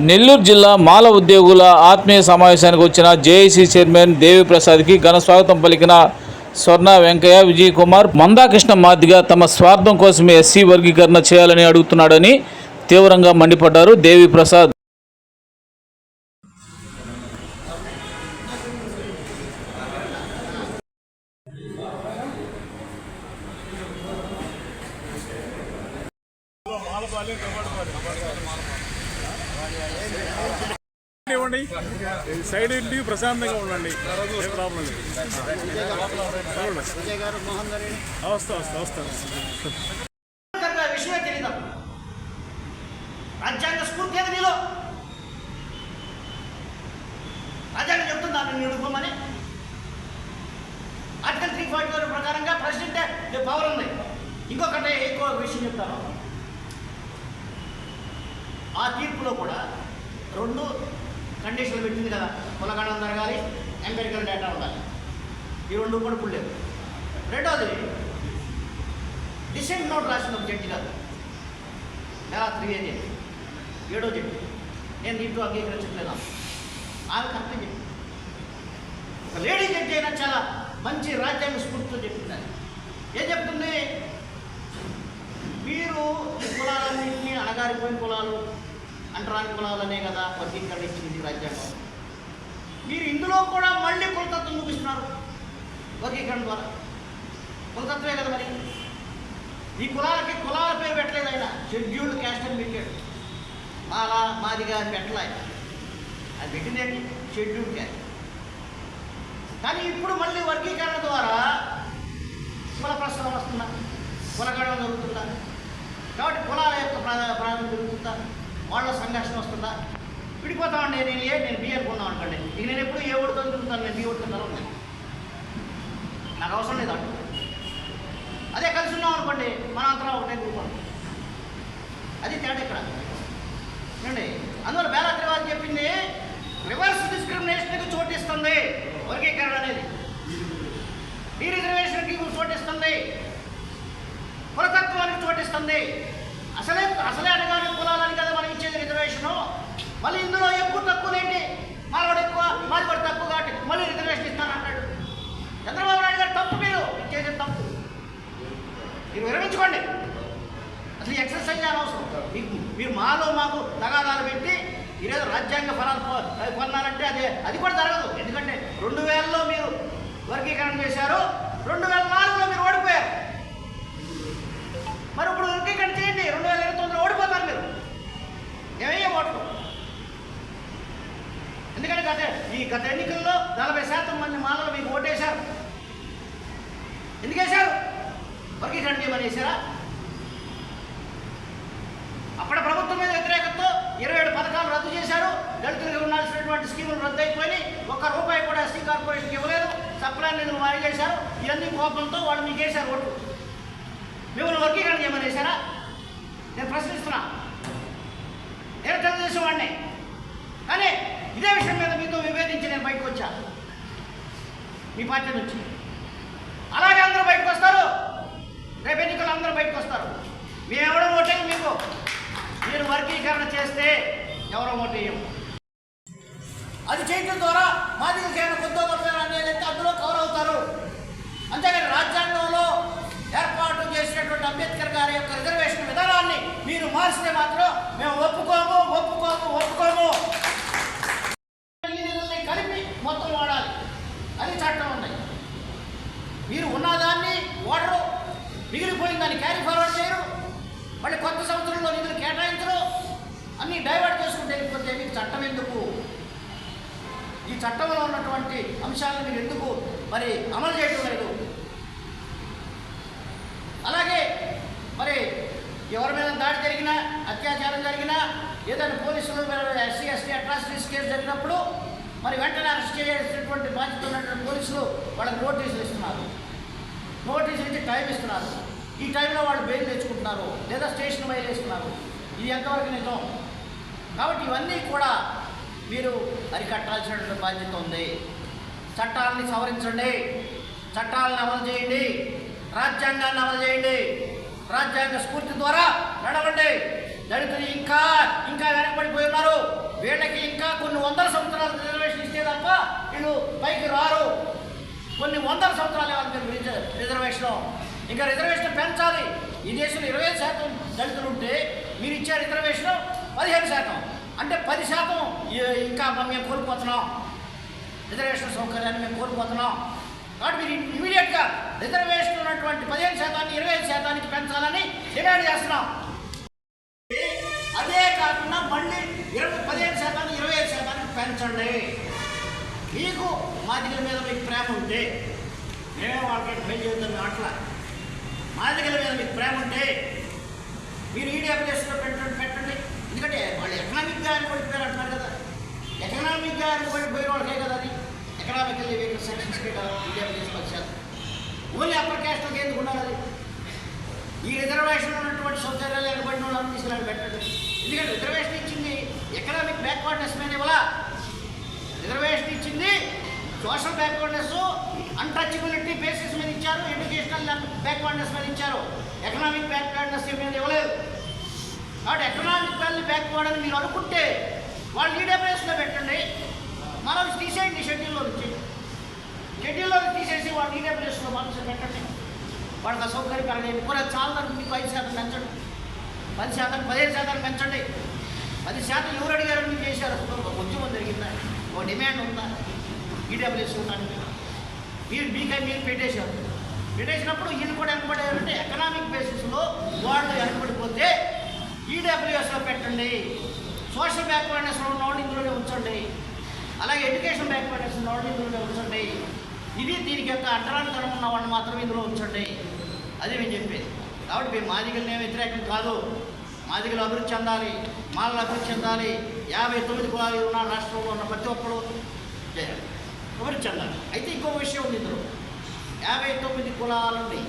నెల్లూరు జిల్లా మాల ఉద్యోగుల ఆత్మీయ సమావేశానికి వచ్చిన జేఏసీ చైర్మన్ దేవిప్రసాద్కి ఘన స్వాగతం పలికిన స్వర్ణ వెంకయ్య, విజయ్ కుమార్, మందాకృష్ణ మాదిగ తమ స్వార్థం కోసమే ఎస్సీ వర్గీకరణ చేయాలని అడుగుతున్నాడని తీవ్రంగా మండిపడ్డారు. దేవిప్రసాద్ సైడ్ ఇంటి ప్రశాంతంగా ఉండండి, ఏ ప్రాబ్లం లేదు. విషయమే తెలియదు. రాజ్యాంగ స్ఫూర్తి ఏది నీలో? రాజ్యాంగం చెప్తుందా నేను నిలుపుకోమని? ఆర్టికల్ 344 ప్రకారంగా ప్రెసిడెంట్ పవర్ ఉంది. ఇంకొకటి ఎక్కువ విషయం చెప్తాను. ఆ తీర్పులో కూడా 2 కండిషన్లు పెట్టింది కదా. కులగణం జరగాలి, ఎంపెరికల్ డేటా ఉండాలి. ఈ 2 కూడా ఇప్పుడు లేవు. రెండోది డిసెంట్ నోట్ రాసిన ఒక జడ్జి కాదు, నెల 3 7వ జడ్జి. నేను దీంట్లో అంగీకరించట్లేదు. ఆమె కరెక్ట్గా చెప్పింది. ఒక లేడీ జడ్జి అయినా చాలా మంచి రాజ్యాంగ స్ఫూర్తితో చెప్పింది. ఏం చెప్తుంది? మీరు ఈ కులాలన్నింటినీ అణగారిపోయిన కులాలు, అంటరాని కులాలనే కదా వర్గీకరణ ఇచ్చింది రాజ్యాంగం. మీరు ఇందులో కూడా మళ్ళీ కులతత్వం చూపిస్తున్నారు వర్గీకరణ ద్వారా. కులతత్వమే కదా మరి. ఈ కులాలకి కులాల పేరు పెట్టలేదు ఆయన. షెడ్యూల్డ్ క్యాస్ట్ అని పెట్టాడు. మాల, మాదిగా అని పెట్టలే ఆయన. అది పెట్టింది ఏంటి? Scheduled caste. కానీ ఇప్పుడు మళ్ళీ వర్గీకరణ ద్వారా కుల ప్రశ్న వస్తుందా, కులగడం జరుగుతుందా? కాబట్టి కులాల యొక్క ప్రాణం జరుగుతుందా, వాళ్ళ సంఘర్షణ వస్తుందా? విడిపోతామండి. నేను బి అనుకున్నాం అనుకోండి, ఇక నేను ఎప్పుడు ఏ ఓడితో తిరుగుతాను, నేను బి ఓడుతున్నాను ఉన్నాను, నాకు అవసరం లేదు అంటు. అదే కలిసి ఉన్నాం అనుకోండి, మన అంతరం ఒకటే తిరుగుతాం. అది తేడా ఇక్కడ అండి. అందువల్ల బేలాద్రివాది చెప్పింది రివర్స్ డిస్క్రిమినేషన్కి చోటిస్తుంది వర్గీకరణ అనేది. డీ రిజర్వేషన్కి చోటిస్తుంది, కులతత్వానికి చోటిస్తుంది. అసలే అడగాలి కులాలని కదా మనం ఇచ్చేది రిజర్వేషను. మళ్ళీ ఇందులో ఎక్కువ తక్కువ ఏంటి? మాలవాడు ఎక్కువ, మాదివాడు తక్కువ కాబట్టి మళ్ళీ రిజర్వేషన్ ఇస్తానంటాడు. చంద్రబాబు నాయుడు గారు తప్పు, మీరు ఇచ్చేది తప్పు. మీరు విరమించుకోండి. అసలు ఎక్సర్సైజ్ అనవసరం మీకు. మీరు మాలో మాకు తగాదాలు పెట్టి ఈరోజు రాజ్యాంగ ఫలాలు కొన్నారంటే అది కూడా జరగదు. ఎందుకంటే 2000లో మీరు వర్గీకరణ చేశారు, 2004లో మీరు ఓడిపోయారు. మరి ఇప్పుడు వర్గీకరణ చేయండి, 2029లో ఓడిపోతారు మీరు. ఏమయ్యే ఓట్లు? ఎందుకంటే గత ఎన్నికల్లో 40% మంది మాలలు మీకు ఓటేశారు. ఎందుకు వేశారు? వర్గీకరణ చేయమని వేశారా? అప్పటి ప్రభుత్వం మీద వ్యతిరేకతతో 27 పథకాలు రద్దు చేశారు. దళితులకు ఉండాల్సినటువంటి స్కీములు రద్దు అయిపోయి ₹1 కూడా ఎస్సీ కార్పొరేషన్కి ఇవ్వలేదు. సప్లై నిధులు వారి చేశారు. ఇవన్నీ కోపంతో వాళ్ళు మీకు వేశారు ఓట్లు. మిమ్మల్ని వర్గీకరణ చేయమని వేశారా? నేను ప్రశ్నిస్తున్నా. నేను తెలుగుదేశం వాడిని, కానీ ఇదే విషయం మీద మీతో విభేదించి నేను బయటకు వచ్చా మీ పార్టీ నుంచి. అలాగే అందరూ బయటకు వస్తారు. రేపు ఎన్నికలు అందరూ బయటకు వస్తారు. మేము ఎవరో ఓటేయం మీకు. మీరు వర్గీకరణ చేస్తే ఎవరో ఓటేయం. అది చేయడం ద్వారా మాదిగ చేయడం కొద్దో గొప్ప అనేది అందులో కవర్ అవుతారు. అంతేగాని రాజ్యాంగంలో ఏర్పాటు చేసినటువంటి అంబేద్కర్ గారి యొక్క రిజర్వేషన్ విధానాన్ని మీరు మార్చితే మాత్రం మేము ఒప్పుకోము. ఈ నిధుల్ని కలిపి మొత్తం వాడాలి అని చట్టం ఉంది. మీరు ఉన్నదాన్ని ఓడరు, మిగిలిపోయిన దాన్ని క్యారీ ఫార్వర్డ్ చేయరు, మళ్ళీ కొత్త సంవత్సరంలో నిధులు కేటాయించరు, అన్నీ డైవర్ట్ చేసుకుంటే వెళ్ళిపోతే మీకు చట్టం ఎందుకు? ఈ చట్టంలో ఉన్నటువంటి అంశాలను మీరు ఎందుకు మరి అమలు చేయడం లేదు? అలాగే మరి ఎవరి మీద దాడి జరిగినా, అత్యాచారం జరిగినా, ఏదైనా పోలీసులు ఎస్సీ ఎస్టీ అట్రాసిటీస్ కేసు జరిగినప్పుడు మరి వెంటనే అరెస్ట్ చేసేటువంటి బాధ్యత ఉన్నటువంటి పోలీసులు వాళ్ళకి నోటీసులు ఇస్తున్నారు. నోటీసులు ఇచ్చి టైం ఇస్తున్నారు. ఈ టైంలో వాళ్ళు బెయిల్ తెచ్చుకుంటున్నారు, లేదా స్టేషన్ బయలు వేస్తున్నారు. ఇది ఎంతవరకు నిజం? కాబట్టి ఇవన్నీ కూడా మీరు అరికట్టాల్సినటువంటి బాధ్యత ఉంది. చట్టాలని సవరించండి, చట్టాలను అమలు చేయండి, రాజ్యాంగాన్ని అమలు చేయండి, రాజ్యాంగ స్ఫూర్తి ద్వారా నడవండి. దళితులు ఇంకా వెనకబడిపోయి ఉన్నారు. వీళ్ళకి ఇంకా కొన్ని వందల సంవత్సరాలు రిజర్వేషన్ ఇస్తే తప్ప వీళ్ళు పైకి రారు. కొన్ని వందల సంవత్సరాలు ఇవ్వాలి రిజర్వేషన్. ఇంకా రిజర్వేషన్ పెంచాలి. ఈ దేశంలో 25% దళితులు ఉంటే మీరు ఇచ్చే రిజర్వేషన్ 15%. అంటే 10% ఇంకా మేము కోల్పోతున్నాం. రిజర్వేషన్ సౌకర్యాన్ని మేము కోల్పోతున్నాం. కాబట్టి మీరు ఇమీడియట్గా రిజర్వేషన్ ఉన్నటువంటి 15%ని 25%కి పెంచాలని డిమాండ్ చేస్తున్నాం. అదే కాకుండా మళ్ళీ 15%ని 25%కి పెంచండి. మీకు మాదిగల మీద మీకు ప్రేమ ఉంటే మేమే వాళ్ళకి పే చేద్దాం. అట్లా మాదిగల మీద మీకు ప్రేమ ఉంటే మీరు ఈడబ్ల్యూఎస్లో పెట్టండి. ఎందుకంటే వాళ్ళు ఎకనామిక్గా అనుబడిపోయారు అంటున్నారు కదా. ఎకనామిక్గా అనుబడిపోయిన వాళ్ళకే కదా అది. ఎకనామికల్లీ వీకర్ సెక్షన్స్కే కదా ఈడబ్ల్యూఎస్ 10%. ఓన్లీ అప్పర్ క్యాస్ట్కి ఎందుకు ఉండాలి అది? ఈ రిజర్వేషన్ ఉన్నటువంటి సౌకర్యాలు ఎనబడిన వాళ్ళని తీసుకురాని పెట్టండి. ఎందుకంటే రిజర్వేషన్ ఇచ్చింది ఎకనామిక్ బ్యాక్వర్డ్నెస్ మీద ఇవ్వాలా. రిజర్వేషన్ ఇచ్చింది సోషల్ బ్యాక్వర్డ్నెస్, అన్టచబిలిటీ బేసిస్ మీద ఇచ్చారు. ఎడ్యుకేషనల్ బ్యాక్వర్డ్నెస్ మీద ఇచ్చారు. ఎకనామిక్ బ్యాక్వర్డ్నెస్ మీద ఇవ్వలేదు. కాబట్టి ఎకనామిక్ బ్యాక్వర్డ్ అని మీరు అనుకుంటే వాళ్ళు ఈడబ్ల్యూఎస్లో పెట్టండి. మనం తీసేయండి షెడ్యూల్లో తీసేసి వాళ్ళు ఈడబ్ల్యూఎస్లో మనసు పెట్టండి. వాళ్ళకి అసౌకర్యం కలగలేదు. కూడా చాలా మీకు 5% పెంచండి. 10%, 15% పెంచండి. 10% ఎవరు అడిగారు మీరు చేశారు? ఉద్యమం జరిగిందా? ఒక డిమాండ్ ఉందా ఈడబ్ల్యూఎస్ ఉండడానికి? మీరు పెట్టేసినప్పుడు వీళ్ళు కూడా వెనకబడారంటే ఎకనామిక్ బేసిస్లో వాళ్ళు వెనకబడిపోతే ఈడబ్ల్యూఎస్లో పెట్టండి. సోషల్ బ్యాక్వర్డ్నెస్లో ఉన్న వాళ్ళు ఇందులోనే ఉంచండి. అలాగే ఎడ్యుకేషన్ బ్యాక్వర్డ్నెస్ ఉన్న వాళ్ళు ఇందులోనే ఉంచండి. ఇది దీనికి యొక్క అంటరానితనం ఉన్న వాళ్ళని మాత్రం ఇందులో ఉంచండి. అదే మేము చెప్పేది. కాబట్టి మేము మాదిగలనే వ్యతిరేకం కాదు. మాదిగలు అభివృద్ధి చెందాలి, మాలలు అభివృద్ధి చెందాలి. 59 కులాలు ఉన్న రాష్ట్రంలో ఉన్న ప్రతి ఒక్కరు అభివృద్ధి చెందాలి. అయితే ఇంకో విషయం ఉంది. ఇందులో 59 కులాలని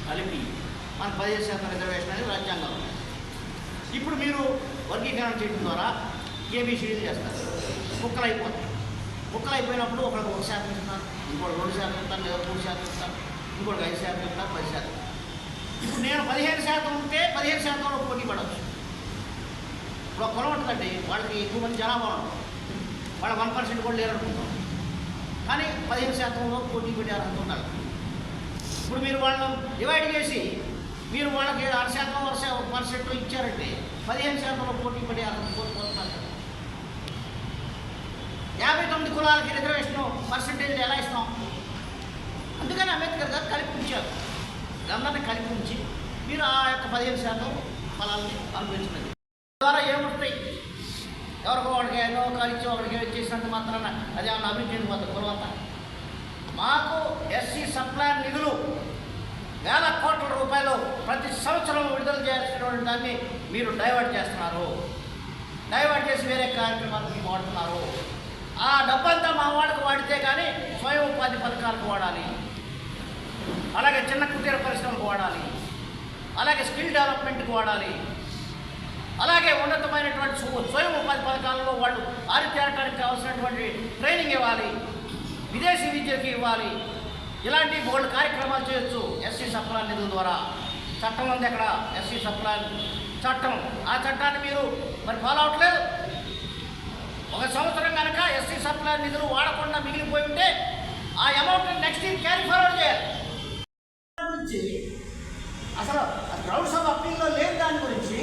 కలిపి మనకు 15% రిజర్వేషన్ అనేది రాజ్యాంగం. ఇప్పుడు మీరు వర్గీకరణ చేయడం ద్వారా ఏబిసిడీలు చేస్తారు. కుక్కలు అయిపోతాయి. కుక్కలు అయిపోయినప్పుడు ఒకరికి 1% ఇస్తున్నారు, ఇంకోటి 2% ఇస్తారు, లేదా 3% ఇస్తారు, ఇంకోటి 5% ఇస్తారు, 10%. ఇప్పుడు నేను 15% ఉంటే 15%లో పోటీ పడవచ్చు. ఇప్పుడు ఒక కులం ఉంటుందండి, వాళ్ళకి ఎక్కువ మంది జనాభా ఉండదు, వాళ్ళ 1% కూడా లేరనుకుంటాం. కానీ 15%లో పోటీ పడే అర్హత ఉండాలి. ఇప్పుడు మీరు వాళ్ళని డివైడ్ చేసి మీరు వాళ్ళకి 6% ఇచ్చారంటే 15%లో పోటీ పడే అర్హత కోల్పోతున్నారు. 59 కులాలకి రిజర్వేషన్ పర్సంటేజ్ ఎలా ఇస్తాం? అందుకని అంబేద్కర్ గారు కలిపి ఉంచారు. అందరినీ కలిపి ఉంచి మీరు ఆ యొక్క 15% ఫలాల్ని అనుభవించినది ద్వారా ఏముంటాయి? ఎవరికో వాడికి ఎన్నో కాలిచ్చి ఒకడికి చేసినంత మాత్రాన అది ఏమన్నా అభివృద్ధి చెందిపోతుంది కులవంతా. మాకు ఎస్సీ సప్లాన్ నిధులు వేల కోట్ల రూపాయలు ప్రతి సంవత్సరం విడుదల చేయాల్సినటువంటి దాన్ని మీరు డైవర్ట్ చేస్తున్నారు. డైవర్ట్ చేసి వేరే కార్యక్రమాలకు వాడుతున్నారు. ఆ డబ్బంతా మా వాడికి వాడితే కానీ స్వయం ఉపాధి పథకాలకు వాడాలి, అలాగే చిన్న కుటీర పరిశ్రమకు వాడాలి, అలాగే స్కిల్ డెవలప్మెంట్కి వాడాలి, అలాగే ఉన్నతమైనటువంటి స్వయం ఉపాధి పథకాలలో వాళ్ళు ఆరితేరటానికి కావాల్సినటువంటి ట్రైనింగ్ ఇవ్వాలి, విదేశీ విద్యకి ఇవ్వాలి. ఇలాంటి బోల్డ్ కార్యక్రమాలు చేయొచ్చు ఎస్సీ సప్లాన్ నిధుల ద్వారా. చట్టం ఉంది అక్కడ, ఎస్సీ సప్లాన్ చట్టం. ఆ చట్టాన్ని మీరు మరి ఫాలో అవట్లేదు. ఒక సంవత్సరం కనుక ఎస్సీ సప్లాన్ నిధులు వాడకుండా మిగిలిపోయి ఉంటే ఆ amount next year carry forward చేయాలి. అసలు గ్రౌండ్స్ ఆఫ్ అప్పీల్లో లేని దాని గురించి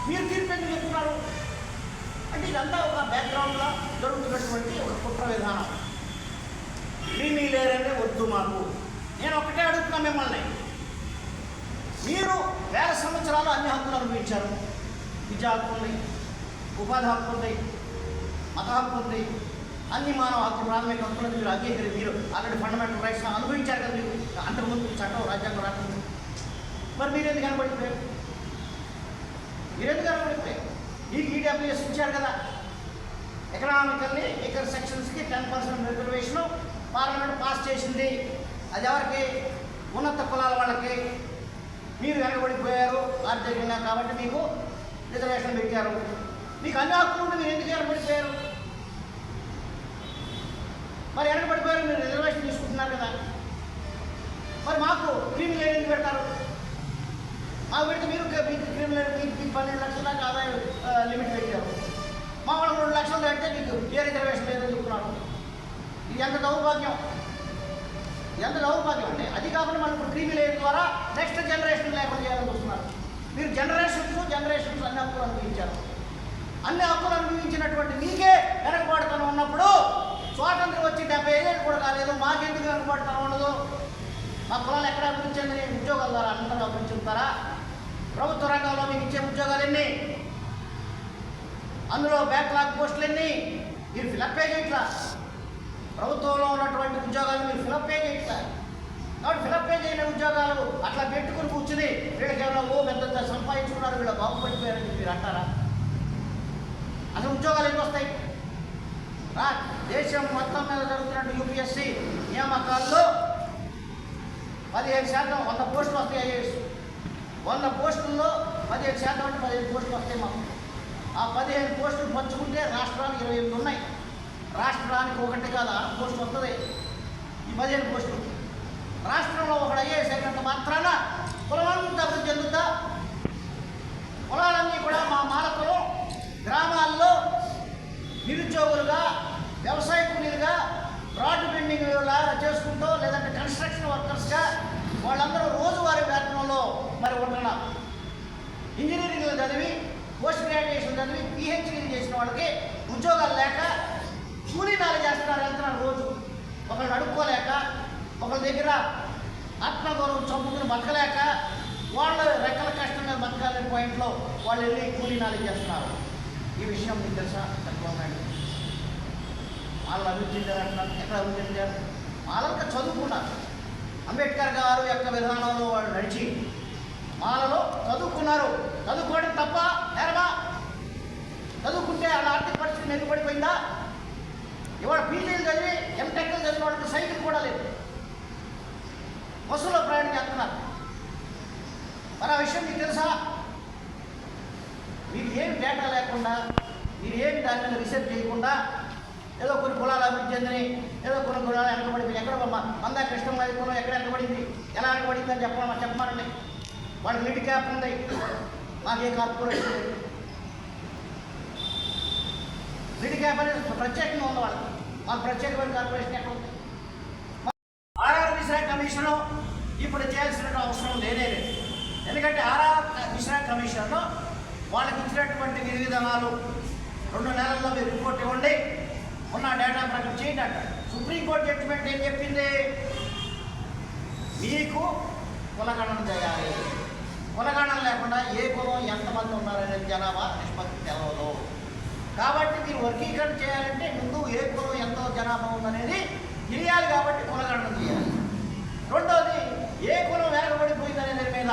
మీరు తీర్పు ఎందుకు చెప్తున్నారు అంటే ఇదంతా ఒక బ్యాక్గ్రౌండ్లో జరుగుతున్నటువంటి ఒక కుట్ర విధానం. క్రీమీ లేరనే వద్దు మాకు. నేను ఒకటే అడుగుతున్నా మిమ్మల్ని, మీరు వేల సంవత్సరాలు అన్ని హక్కులు అనుభవించారు. విద్యా హక్కు ఉంది, ఉపాధి హక్కు ఉంది, మత హక్కు ఉంది, అన్ని మానవ హక్కులు ప్రాథమిక హక్కులను మీరు అంగీకరించి మీరు ఆల్రెడీ ఫండమెంటల్ రైట్స్ అనుభవించారు కదా. మీరు అంతకుముందు చట్టం రాజ్యాంగం రాకుండా మరి మీరు ఎందుకు కనబడిపోయారు? మీకు ఈడబ్ల్యూఎస్ ఇచ్చారు కదా. ఎకనామికల్లీ వీకర్ సెక్షన్స్కి 10% రిజర్వేషను పార్లమెంట్ పాస్ చేసింది. అది ఎవరికి? ఉన్నత కులాల వాళ్ళకి. మీరు వెనకబడిపోయారు ఆర్థికంగా కాబట్టి మీకు రిజర్వేషన్ పెట్టారు. మీకు అన్ని హక్కులు ఉంటే మీరు ఎందుకు వెనకబడిపోయారు? మరి వెనకబడిపోయారు, మీరు రిజర్వేషన్ తీసుకుంటున్నారు కదా. మరి మాకు క్రిమినల్ ఎందుకు పెడతారు? మాకు పెడితే మీరు క్రిమినల్ మీకు 12 లక్షల దాకా ఆదాయం లిమిట్ పెట్టారు. మామూలు 2 లక్షలు అంటే మీకు ఏ రిజర్వేషన్ లేదని చెప్తున్నాడు. ఇది ఎంత దౌర్భాగ్యం అండి. అది కాకుండా మనం ఇప్పుడు క్రీమీ లేయర్ ద్వారా నెక్స్ట్ జనరేషన్ లేకుండా చేయాలని చూస్తున్నారు. మీరు జనరేషన్స్ అన్ని హక్కులు అనుభవించారు. అన్ని హక్కులు అనుభవించినటువంటి మీకే వెనకబాటుతనం ఉన్నప్పుడు స్వాతంత్రం వచ్చి 75 ఏళ్ళు కూడా కాలేదు, మాకెందుకు వెనకబాటుతనం ఉండదు? మా కులాలు ఎక్కడ అభివృద్ధి చెందని ఉద్యోగాల ద్వారా అందరూ అభివృద్ధి చెందుతారా? ప్రభుత్వ రంగంలో మీకు ఇచ్చే ఉద్యోగాలు ఎన్ని? అందులో బ్యాక్లాగ్ పోస్టులు ఎన్ని? మీరు ఫిలప్పే చేయట్లా. ప్రభుత్వంలో ఉన్నటువంటి ఉద్యోగాలు మీరు ఫిలప్పే చేయట్లా. కాబట్టి ఫిలప్పే చేయని ఉద్యోగాలు అట్లా పెట్టుకుని కూర్చుని వీళ్ళకి ఏమైనా పెద్ద సంపాదించుకున్నారు, వీళ్ళు బాగుపడిపోయారని చెప్పి మీరు అంటారా? అసలు ఉద్యోగాలు ఎన్ని వస్తాయి? దేశం మొత్తం మీద జరుగుతున్న యూపీఎస్సీ నియామకాల్లో 15% 100 పోస్టులు వస్తాయి. ఐఏఎస్ 100 పోస్టుల్లో 15% అంటే 15 పోస్టులు వస్తాయి. మాకు ఆ 15 పోస్టులు పంచుకుంటే రాష్ట్రానికి 28 ఉన్నాయి. రాష్ట్రానికి 1 కాదు 6 పోస్టులు వస్తుంది. ఈ 15 పోస్టులు రాష్ట్రంలో ఒకడు ఐఏఎస్ అయినంత మాత్రాన కులమంతా అభివృద్ధి చెందుతా? కులాలన్నీ కూడా మా మాలకులు గ్రామాల్లో నిరుద్యోగులుగా, వ్యవసాయ కూలీలుగా, రాడ్ బెండింగ్ చేసుకుంటూ, లేదంటే కన్స్ట్రక్షన్ వర్కర్స్గా వాళ్ళందరూ రోజువారీ వేతనంలో మరి ఉంటున్నారు. ఇంజనీరింగ్లు చదివి, పోస్ట్ గ్రాడ్యుయేషన్ చదివి, పిహెచ్డీలు చేసిన వాళ్ళకి ఉద్యోగాలు లేక కూలీనాలు వెళ్తున్నారు. రోజు ఒకళ్ళు అడుక్కోలేక, ఒకళ్ళ దగ్గర ఆత్మగౌరవం చంపుకుని బతకలేక, వాళ్ళు రెక్కల కష్టం మీద బతకాలనే పాయింట్లో వాళ్ళు వెళ్ళి కూలీనాలు చేస్తున్నారు. ఈ విషయం మీకు తెలుసా? చంద్రబాబు వాళ్ళు అభివృద్ధి చెందారంటున్నారు. ఎక్కడ అభివృద్ధి చెందారు? వాళ్ళంతా చదువుకున్నారు. అంబేద్కర్ గారు యొక్క విధానంలో వాళ్ళు నడిచి మాలలో చదువుకున్నారు. చదువుకోవడం తప్ప నేరమా? చదువుకుంటే వాళ్ళ ఆర్థిక పరిస్థితి మెరుగుపడిపోయిందా? ఇవాళ పీజీలు చదివి ఎంటెక్లు చదివిన వాళ్ళకి సైకిల్ కూడా లేదు, బస్సులో ప్రయాణం చేస్తున్నారు. మరి ఆ విషయం మీకు తెలుసా? మీరు ఏమి డేటా లేకుండా, మీరు ఏమి దాని మీద రీసెర్చ్ చేయకుండా ఏదో కొన్ని కులాలు అభివృద్ధి చెందని, ఏదో కొన్ని కులాలు వెనకబడింది. ఎక్కడ మందా కృష్ణమాది కులం ఎక్కడ వెనకబడింది, ఎలా వెనకబడింది అని చెప్పమానండి. వాళ్ళకి మిడ్ క్యాప్ ఉంది, మాకే కార్పొరేషన్ లేదు. మిడ్ క్యాప్ అనేది ప్రత్యేకంగా ఉంది వాళ్ళకి, మాకు ప్రత్యేకమైన కార్పొరేషన్ ఎక్కడ ఉంది? ఆర్ఆర్ మిశ్రా కమిషను ఇప్పుడు చేయాల్సిన అవసరం లేనే లేదు. ఎందుకంటే ఆర్ఆర్ మిశ్రా కమిషన్లో వాళ్ళకి ఇచ్చినటువంటి విధి విధానాలు 2 నెలల్లో మీరు రిపోర్ట్ ఇవ్వండి, ఉన్న డేటా ప్రకారం చేయండి అంటారు. సుప్రీంకోర్టు జడ్జిమెంట్ ఏం చెప్పింది? మీకు కులగణన చేయాలి. కులగణన లేకుండా ఏ కులం ఎంతమంది ఉన్నారనేది జనాభా నిష్పత్తి తెలవదు. కాబట్టి మీరు వర్గీకరణ చేయాలంటే ముందు ఏ కులం ఎంతో జనాభా ఉందనేది తెలియాలి. కాబట్టి కులగణన చేయాలి. రెండవది, ఏ కులం వెనకబడిపోయిందనే దాని మీద,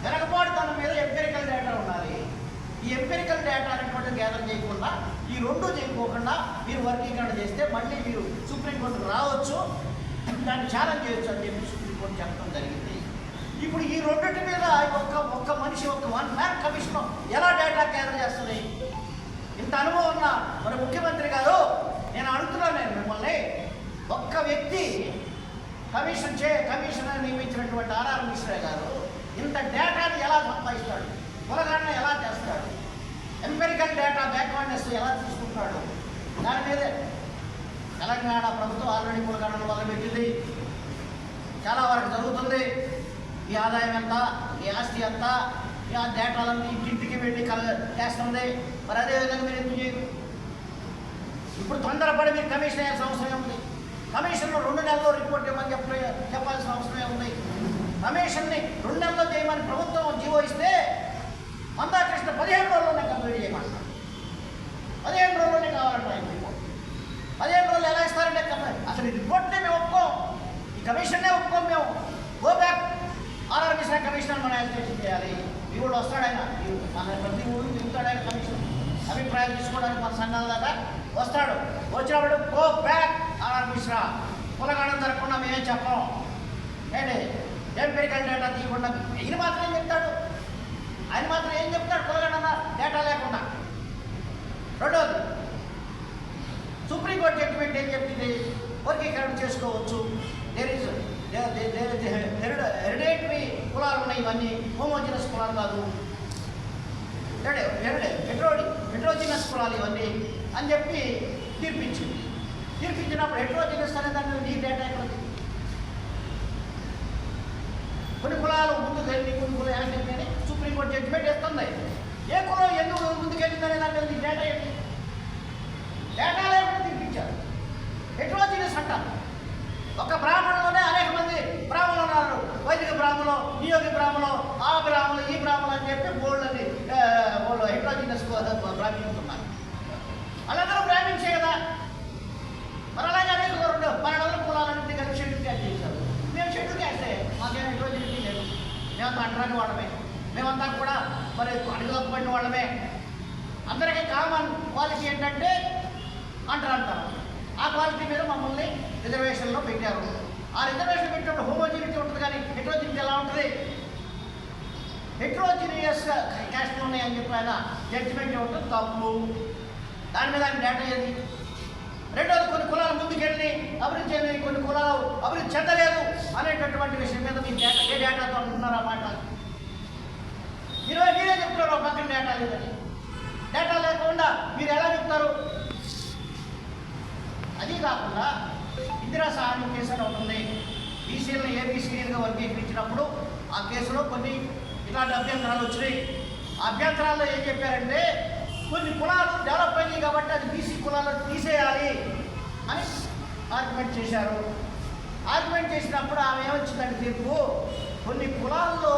వెనకబాటుతనం మీద ఎంపెరికల్ డేటా ఉండాలి. ఈ ఎంపెరికల్ డేటా అనేటువంటి గ్యాదర్ చేయకుండా, ఈ 2 చేయకోకుండా మీరు వర్గీకరణ చేస్తే మళ్ళీ మీరు సుప్రీంకోర్టుకు రావచ్చు, దాన్ని ఛాలెంజ్ చేయొచ్చు అని చెప్పి సుప్రీంకోర్టు చెప్పడం జరిగింది. ఇప్పుడు ఈ 2 మీద ఒక్క మనిషి, ఒక్క 1 మ్యాన్ కమిషన్ ఎలా డేటా గ్యాదర్ చేస్తుంది? ఇంత అనుభవం ఉన్న మన ముఖ్యమంత్రి గారు, నేను అడుగుతున్నాను మిమ్మల్ని, ఒక్క వ్యక్తి కమిషనర్ నియమించినటువంటి ఆర్ఆర్ మిశ్రా గారు ఇంత డేటాని ఎలా సంపాదిస్తాడు? కులగణన ఎలా చేస్తాడు? ఎంపెరికల్ డేటా బ్యాక్వర్డ్నెస్ ఎలా తీసుకుంటాడు? దాని మీదే తెలంగాణ ప్రభుత్వం ఆల్రెడీ కులగణన మొదలుపెట్టింది. చాలా వరకు జరుగుతుంది. ఈ ఆదాయం ఎంత, ఈ ఆస్తి ఎంత, ఈ ఆ డేటాలన్నీ ఇంటింటికి వెళ్ళి చేస్తుంది. మరి అదేవిధంగా మీరు ఎందుకు చేయరు? ఇప్పుడు తొందరపడి మీరు కమిషన్ వేయాల్సిన అవసరం ఉంది. కమిషన్లో 2 నెలల్లో రిపోర్ట్ ఇవ్వమని చెప్పాల్సిన అవసరమే ఉంది. కమిషన్ని 2 నెలల్లో చేయమని ప్రభుత్వం జీవో ఇస్తే మందాకృష్ణ 15 రోజుల్లోనే కంప్లీట్ చేయమంటారు. 15 రోజుల్లోనే కావాలంటారు ఆయన రిపోర్ట్. 15 రోజులు ఎలా ఇస్తారంటే అసలు ఈ రిపోర్ట్నే మేము ఒప్పుకోం, ఈ కమిషన్నే ఒప్పుకోం. మేము go back RR Mishra commissioner మనం యాజిటేషన్ చేయాలి. ఈ ఊళ్ళో వస్తాడు ఆయన, మన ప్రతి ఊళ్ళు తిరుగుతాడు ఆయన. కమిషన్ అభిప్రాయాలు తీసుకోవడానికి మన సంఘాల దాకా వస్తాడు. వచ్చినప్పుడు గో బ్యాక్ ఆర్ఆర్ మిశ్రా, కులగణన జరగకుండా మేమేం చెప్పాం, ఏంటి ఎంపెరికల్ డేటా తీయకుండా. ఈయన మాత్రం ఏం చెప్తాడు? ఆయన మాత్రం ఏం చెప్తాడు? కులగణన డేటా లేకుండా. రెండవది, సుప్రీంకోర్టు జడ్జిమెంట్ ఏం చెప్తుంది? వర్గీకరణ చేసుకోవచ్చు. హెరిడేటరీ కులాలు ఉన్నాయి, ఇవన్నీ హోమోజినస్ కులాలు కాదు. హెట్రోడి హెట్రోజినస్ కులాలు ఇవన్నీ అని చెప్పి తీర్పించినప్పుడు హెట్రోజినస్ అనే దాని మీద నీ డేటా ఎక్కడ ఉంది? కొన్ని కులాలు ముందుకు వెళ్ళి కొన్ని కులాలు వెనక్కి సుప్రీంకోర్టు జడ్జిమెంట్ ఇస్తుంది. ఏ కులం ఎందుకు ముందుకెళ్ళిందనే దాని మీద నీ డేటా ఏంటి? డేటా లేకుండా తీర్పించారు. హెట్రోజినస్ అంటారు. ఒక బ్రాహ్మణులోనే అనేక మంది బ్రాహ్మణులు ఉన్నారు. వైదిక బ్రాహ్మణులు, నియోగ బ్రాహ్మణులు, ఆ బ్రాహ్మణులు, ఈ బ్రాహ్మణులు అని చెప్పి బోల్డ్ని వాళ్ళు హెట్రోజినస్ బ్రాహ్మణ్స్ ఉన్నారు. వాళ్ళందరూ బ్రాహ్మణ్సే కదా. మరి అలాగే అనేక 12 కులాలన్నింటి కలిసి షెడ్యూల్ క్యాస్ట్ చేశారు. మేము షెడ్యూల్ క్యాస్టే, మాకేం హెట్రోజినిటీ లేదు. మేమంతా అంటరాని వాళ్ళమే, మేమంతా కూడా మరి అడుగులకు పడిన వాళ్ళమే. అందరికీ కామన్ క్వాలిటీ ఏంటంటే అంటారు. ఆ క్వాలిటీ మీద మమ్మల్ని రిజర్వేషన్లో పెట్టారు. ఆ రిజర్వేషన్ పెట్టినప్పుడు హోమోజినిటీ ఉంటుంది, కానీ హెట్రోజినిటీ ఎలా ఉంటుంది? హెట్రోజినియస్ క్యాస్ట్లు ఉన్నాయని చెప్పి ఆయన జడ్జిమెంట్ ఇవ్వటం తప్పు. దాని మీద ఆయన డేటా ఏది? రెండోది, కొన్ని కులాలు ముందుకెళ్ళి అభివృద్ధి చెంది కొన్ని కులాలు అభివృద్ధి చెందలేదు అనేటటువంటి విషయం మీద మీ డేటా ఏ డేటాతో అంటున్నారు? ఆ మాట మీరే చెప్తున్నారు పక్కన డేటా లేదని. డేటా లేకుండా మీరు ఎలా చెప్తారు? అది కాకుండా ఇందిరా సహాయం కేసు అని ఉంటుంది. బీసీలను ఏబీసీలుగా వర్గీకరించినప్పుడు ఆ కేసులో కొన్ని ఇలాంటి అభ్యంతరాలు వచ్చినాయి. ఆ అభ్యంతరాల్లో ఏం చెప్పారంటే కొన్ని కులాలు డెవలప్ అయ్యాయి కాబట్టి అది బీసీ కులాలను తీసేయాలి అని ఆర్గ్యుమెంట్ చేశారు. ఆర్గ్యుమెంట్ చేసినప్పుడు ఆమె ఏమొచ్చిందంటే తీర్పు, కొన్ని కులాల్లో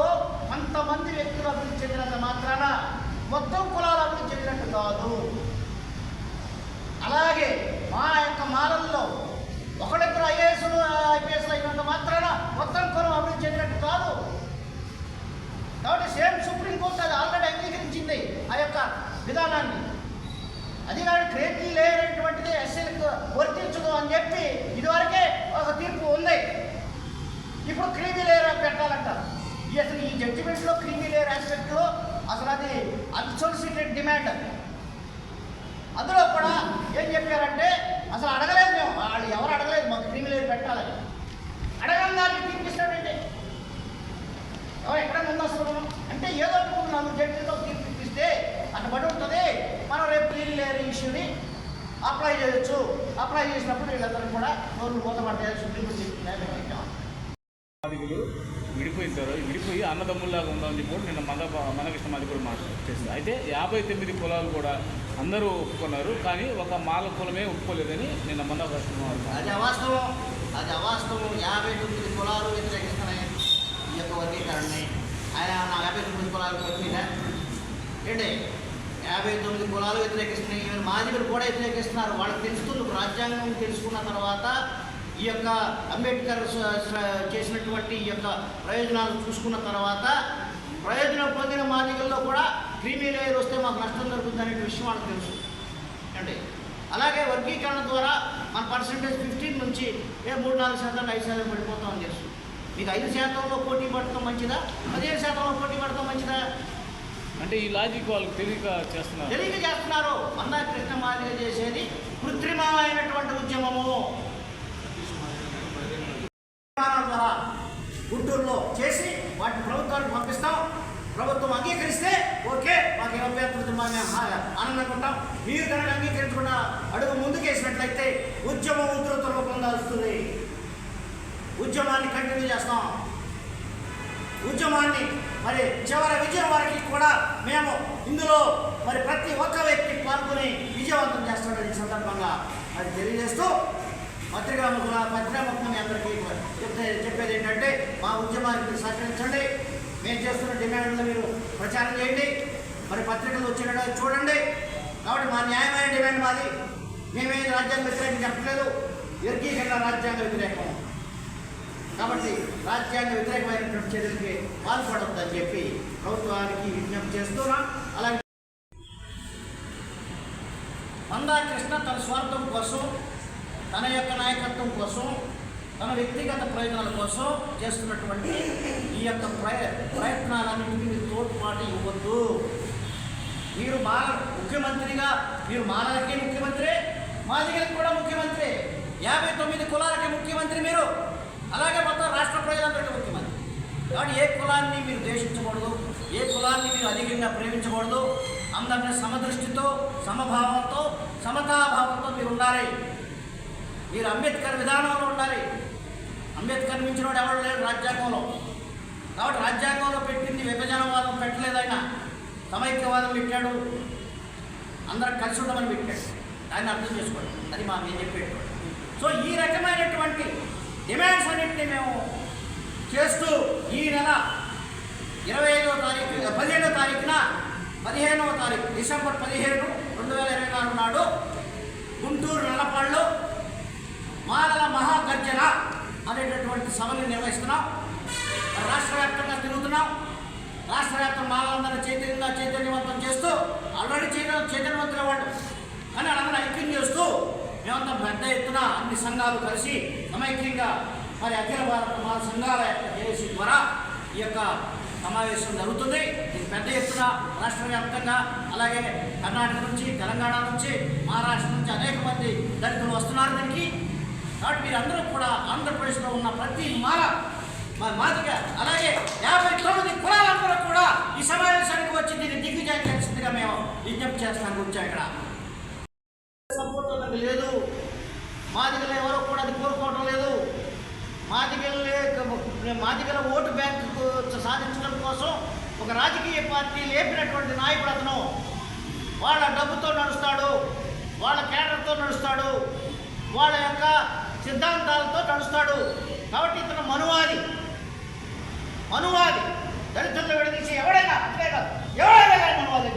కొంతమంది వ్యక్తులు అభివృద్ధి చెందినంత మాత్రాన మొత్తం కులాలు అభివృద్ధి చెందినట్టు కాదు. అలాగే మా యొక్క మాలల్లో ఒకళ్ళిద్దరు ఐపీఎస్లు అయినంత మాత్రాన మొత్తం కులం అభివృద్ధి చెందినట్టు కాదు. కాబట్టి సేమ్ సుప్రీంకోర్టు అది ఆల్రెడీ అంగీకరించింది ఆ యొక్క విధానాన్ని. అది కానీ క్రేజీ లేనటువంటిది ఎస్సీలకు వర్తించదు అని చెప్పి ఇదివరకే ఒక తీర్పు ఉంది. ఇప్పుడు క్రీమీ లేయర్ పెట్టాలంటారు. అసలు ఈ జడ్జిమెంట్లో క్రీమీ లేయర్ ఆస్పెక్ట్లో అసలు అది అన్సోలిసిటెడ్ డిమాండ్. అందులో కూడా ఏం చెప్పారంటే అసలు అడగలేదు, మేము వాళ్ళు ఎవరు అడగలేదు మాకు క్రీమీ లేయర్ పెట్టాలని. అడగని దాన్ని తీర్పిస్తాడంటే ఎవరు ఎక్కడైనా ఉందో అసలు అంటే ఏదో అనుకుంటున్నాము. జడ్జిలో తీర్పిస్తే అటు పడి ఉంటుంది. మనం రేపు క్రీమీ లేయర్ ఇష్యూని అప్లై చేయొచ్చు. అప్లై చేసినప్పుడు వీళ్ళందరూ కూడా నోళ్ళు మూతపడతాయి. సుప్రీంకోర్టు చెప్పాం. విడిపోయి అన్నదమ్ముల్లాగా ఉందని చెప్పి కూడా నిన్న మందకృష్ణ మాది కూడా మాట్లాడుతుంది. అయితే 59 కులాలు కూడా అందరూ ఒప్పుకున్నారు, కానీ ఒక మాల కులమే ఒప్పుకోలేదని నిన్న మందకృష్ణ. అది అవాస్తవం. 59 కులాలు వ్యతిరేకిస్తున్నాయి ఈ యొక్క వర్గీకరణని. ఆయన 59 కులాలు వచ్చిందా ఏంటి? 59 కులాలు వ్యతిరేకిస్తున్నాయి. ఈవెన్ మాదిగలు కూడా వ్యతిరేకిస్తున్నారు. వాళ్ళకి తెలుస్తుంది. రాజ్యాంగం తెలుసుకున్న తర్వాత ఈ యొక్క అంబేద్కర్ చేసినటువంటి ఈ యొక్క ప్రయోజనాలు చూసుకున్న తర్వాత ప్రయోజనం పొందిన మాదిగల్లో కూడా క్రీమీ లేయర్ వస్తే మాకు నష్టం జరుగుతుంది అనే విషయం వాళ్ళకి తెలుసు అంటే. అలాగే వర్గీకరణ ద్వారా మన పర్సంటేజ్ 15 నుంచి 3-4% 5% పడిపోతామని తెలుసు. మీకు 5%లో పోటీ పడటం మంచిదా, 15%లో పోటీ పడటం మంచిదా? అంటే ఈ లాజిక్ వాళ్ళకి తెలియక చేస్తున్నారు. మందాకృష్ణ మాదిగ చేసేది కృత్రిమమైనటువంటి ఉద్యమము. ద్వారా గుంటూరులో చేసి వాటిని ప్రభుత్వానికి పంపిస్తాం. ప్రభుత్వం అంగీకరిస్తే ఓకే, మాకు అభ్యంతరం, మేము ఆనందంగా ఉంటాం. మీరు కనుక అంగీకరించకుండా అడుగు ముందుకేసినట్లయితే ఉద్యమం ఉధృతంలో పొందాల్సింది. ఉద్యమాన్ని కంటిన్యూ చేస్తాం. ఉద్యమాన్ని మరి చివరి విజయం వరకు కూడా మేము ఇందులో మరి ప్రతి ఒక్క వ్యక్తి పాల్గొని విజయవంతం చేస్తాడని సందర్భంగా మరి తెలియజేస్తూ పత్రికాముఖం అందరికీ చెప్పేది ఏంటంటే మా ఉద్యమానికి మీరు సహకరించండి. మేము చేస్తున్న డిమాండ్లు మీరు ప్రచారం చేయండి. మరి పత్రికలు వచ్చిన చూడండి. కాబట్టి మా న్యాయమైన డిమాండ్ మాది. మేమేది రాజ్యాంగ వ్యతిరేకం చెప్పలేదు. వర్గీకరణ రాజ్యాంగ వ్యతిరేకం. కాబట్టి రాజ్యాంగ వ్యతిరేకమైనటువంటి చర్యలకి పాల్పడొద్దని చెప్పి ప్రభుత్వానికి విజ్ఞప్తి చేస్తున్నాం. అలాగే మందాకృష్ణ తన స్వార్థం కోసం, తన యొక్క నాయకత్వం కోసం, తన వ్యక్తిగత ప్రయోజనాల కోసం చేస్తున్నటువంటి ఈ యొక్క ప్రయత్నాలన్నింటినీ మీరు తోడ్పాటు ఇవ్వద్దు. మీరు ముఖ్యమంత్రిగా మీరు మాలలకి ముఖ్యమంత్రి, మాదిగలకు కూడా ముఖ్యమంత్రి, 59 కులాలకి ముఖ్యమంత్రి మీరు, అలాగే మొత్తం రాష్ట్ర ప్రజలందరికీ ముఖ్యమంత్రి. కాబట్టి ఏ కులాన్ని మీరు ద్వేషించకూడదు, ఏ కులాన్ని మీరు అధికంగా ప్రేమించకూడదు. అందరినీ సమదృష్టితో, సమభావంతో, సమతాభావంతో మీరు ఉండాలి. మీరు అంబేద్కర్ విధానంలో ఉండాలి. అంబేద్కర్ మించిన వాడు ఎవరు లేరు రాజ్యాంగంలో. కాబట్టి రాజ్యాంగంలో పెట్టింది విభజనవాదం పెట్టలేదు, ఆయన సమైక్యవాదం పెట్టాడు, అందరం కలిసి ఉండమని పెట్టాడు. దాన్ని అర్థం చేసుకోండి, అది మేము చెప్పేది. సో ఈ రకమైనటువంటి డిమాండ్స్ అన్నింటినీ మేము చేస్తూ ఈ నెల 15వ తారీఖున 15వ తారీఖు డిసెంబర్ 15, 2024 నాడు గుంటూరు నల్లపాడులో మాలల మహాగర్జన అనేటటువంటి సభను నిర్వహిస్తున్నాం. రాష్ట్ర వ్యాప్తంగా తిరుగుతున్నాం. రాష్ట్ర వ్యాప్తంగా మాలలందరూ చైతన్యవంతం చేస్తూ, ఆల్రెడీ చైతన్యవంతుల వాళ్ళు కానీ వాళ్ళందరూ ఐక్యం చేస్తూ మేమంతా పెద్ద ఎత్తున అన్ని సంఘాలు కలిసి సమైక్యంగా మరి అఖిల భారత మాల సంఘాల జేఏసీ ద్వారా ఈ యొక్క సమావేశం జరుగుతుంది. ఇది పెద్ద ఎత్తున రాష్ట్ర వ్యాప్తంగా, అలాగే కర్ణాటక నుంచి, తెలంగాణ నుంచి, మహారాష్ట్ర నుంచి అనేక మంది దళితులు వస్తున్నారు దీనికి. కాబట్టి మీరందరూ కూడా ఆంధ్రప్రదేశ్లో ఉన్న ప్రతి మాదిగ అలాగే 59 కులాలందరూ కూడా ఈ సమావేశానికి వచ్చి దీన్ని దిగ్విజయం చేసిందిగా మేము విజ్ఞప్తి చేస్తానికి వచ్చాం. ఇక్కడ సపోర్ట్ లేదు, మాదిగలు ఎవరో కూడా అది కోరుకోవడం లేదు. మాదిగల ఓటు బ్యాంకు సాధించడం కోసం ఒక రాజకీయ పార్టీ లేపినటువంటి నాయకుడు అతను. వాళ్ళ డబ్బుతో నడుస్తాడు, వాళ్ళ కేడర్తో నడుస్తాడు, వాళ్ళ యొక్క సిద్ధాంతాలతో నడుస్తాడు. కాబట్టి ఇతను మనువాది. దళితుల్లో విడదీసి ఎవడైనా అంతే కాదు, ఎవరైనా మనువాది.